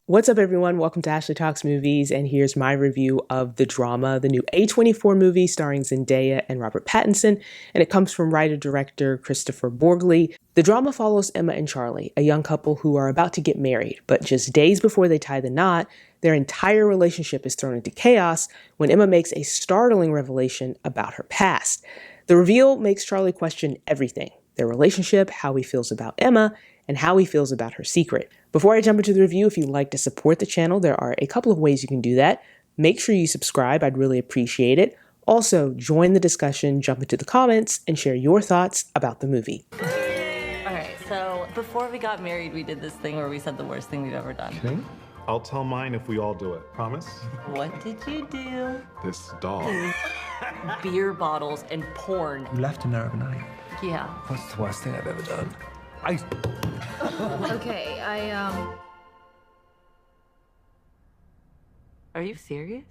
What's up, everyone? Welcome to Ashley Talks Movies, and here's my review of The Drama, the new A24 movie starring Zendaya and Robert Pattinson, and it comes from writer-director Christopher Borgli. The drama follows Emma and Charlie, a young couple who are about to get married, but just days before they tie the knot, their entire relationship is thrown into chaos when Emma makes a startling revelation about her past. The reveal makes Charlie question everything: their relationship, how he feels about Emma, and how he feels about her secret. Before I jump into the review, if you'd like to support the channel, there are a couple of ways you can do that. Make sure you subscribe, I'd really appreciate it. Also, join the discussion, jump into the comments, and share your thoughts about the movie. Alright, so before we got married, we did this thing where we said the worst thing we've ever done. Okay. I'll tell mine if we all do it. Promise? What did you do? This dog. Beer bottles and porn. You left an hour overnight. Yeah. What's the worst thing I've ever done? Okay, Are you serious?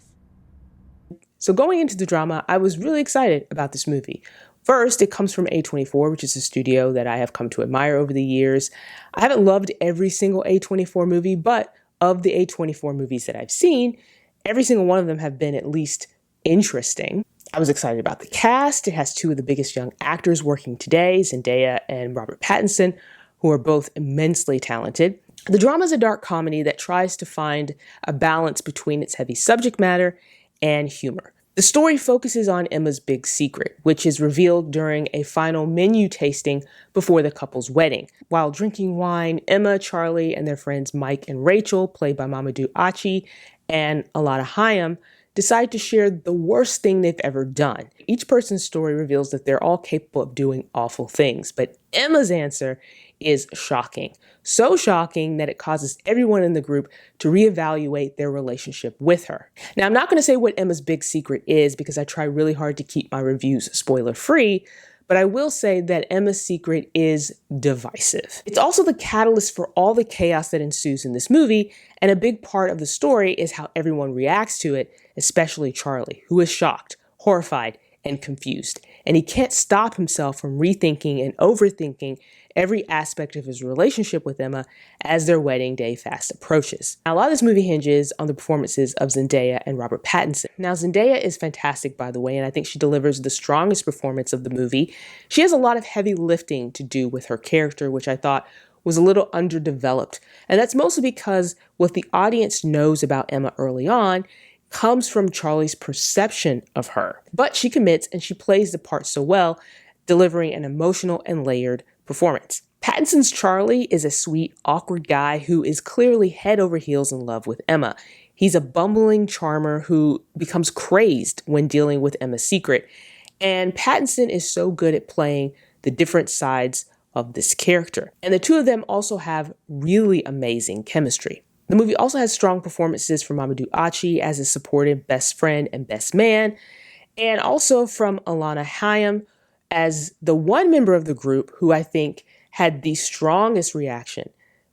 So going into the drama, I was really excited about this movie. First, it comes from A24, which is a studio that I have come to admire over the years. I haven't loved every single A24 movie, but of the A24 movies that I've seen, every single one of them have been at least interesting. I was excited about the cast. It has two of the biggest young actors working today, Zendaya and Robert Pattinson, who are both immensely talented. The drama is a dark comedy that tries to find a balance between its heavy subject matter and humor. The story focuses on Emma's big secret, which is revealed during a final menu tasting before the couple's wedding. While drinking wine, Emma, Charlie, and their friends Mike and Rachel, played by Mamadou Achi and Alana Hayam, decide to share the worst thing they've ever done. Each person's story reveals that they're all capable of doing awful things, but Emma's answer is shocking. So shocking that it causes everyone in the group to reevaluate their relationship with her. Now, I'm not going to say what Emma's big secret is because I try really hard to keep my reviews spoiler-free, but I will say that Emma's secret is divisive. It's also the catalyst for all the chaos that ensues in this movie, and a big part of the story is how everyone reacts to it, especially Charlie, who is shocked, horrified, and confused. And he can't stop himself from rethinking and overthinking every aspect of his relationship with Emma as their wedding day fast approaches. Now, a lot of this movie hinges on the performances of Zendaya and Robert Pattinson. Now, Zendaya is fantastic, by the way, and I think she delivers the strongest performance of the movie. She has a lot of heavy lifting to do with her character, which I thought was a little underdeveloped. And that's mostly because what the audience knows about Emma early on comes from Charlie's perception of her. But she commits and she plays the part so well, delivering an emotional and layered performance. Pattinson's Charlie is a sweet, awkward guy who is clearly head over heels in love with Emma. He's a bumbling charmer who becomes crazed when dealing with Emma's secret. And Pattinson is so good at playing the different sides of this character. And the two of them also have really amazing chemistry. The movie also has strong performances from Mamadou Achi as a supportive best friend and best man, and also from Alana Hayam as the one member of the group who I think had the strongest reaction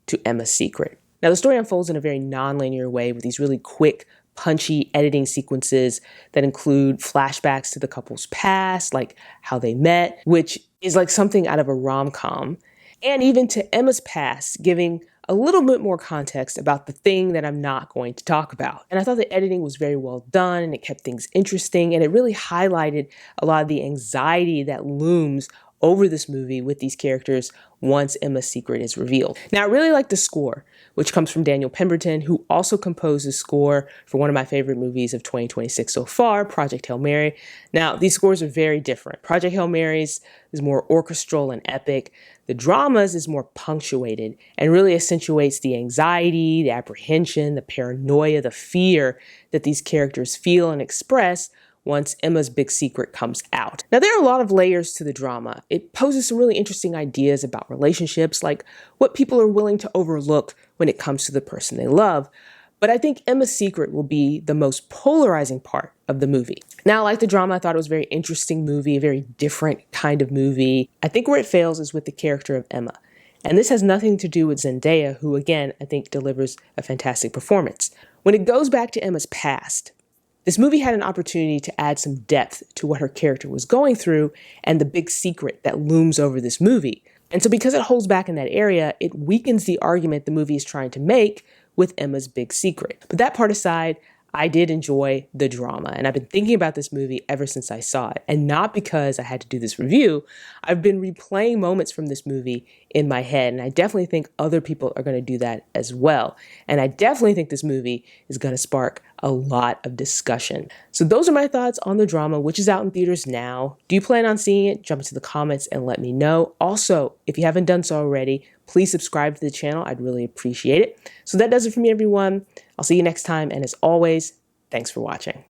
to Emma's secret. Now, the story unfolds in a very non-linear way with these really quick, punchy editing sequences that include flashbacks to the couple's past, like how they met, which is like something out of a rom-com, and even to Emma's past, giving a little bit more context about the thing that I'm not going to talk about. And I thought the editing was very well done and it kept things interesting and it really highlighted a lot of the anxiety that looms over this movie with these characters once Emma's secret is revealed. Now, I really like the score, which comes from Daniel Pemberton, who also composed the score for one of my favorite movies of 2026 so far, Project Hail Mary. Now, these scores are very different. Project Hail Mary's is more orchestral and epic. The Drama's is more punctuated and really accentuates the anxiety, the apprehension, the paranoia, the fear that these characters feel and express once Emma's big secret comes out. Now, there are a lot of layers to the drama. It poses some really interesting ideas about relationships, like what people are willing to overlook when it comes to the person they love. But I think Emma's secret will be the most polarizing part of the movie. Now, like the drama, I thought it was a very interesting movie, a very different kind of movie. I think where it fails is with the character of Emma. And this has nothing to do with Zendaya, who, again, I think delivers a fantastic performance. When it goes back to Emma's past, this movie had an opportunity to add some depth to what her character was going through and the big secret that looms over this movie. And so because it holds back in that area, it weakens the argument the movie is trying to make, with Emma's big secret. But that part aside, I did enjoy the drama, and I've been thinking about this movie ever since I saw it. And not because I had to do this review, I've been replaying moments from this movie in my head, and I definitely think other people are going to do that as well. And I definitely think this movie is going to spark a lot of discussion. So those are my thoughts on the drama, which is out in theaters now. Do you plan on seeing it? Jump into the comments and let me know. Also, if you haven't done so already, please subscribe to the channel. I'd really appreciate it. So that does it for me, everyone. I'll see you next time. And as always, thanks for watching.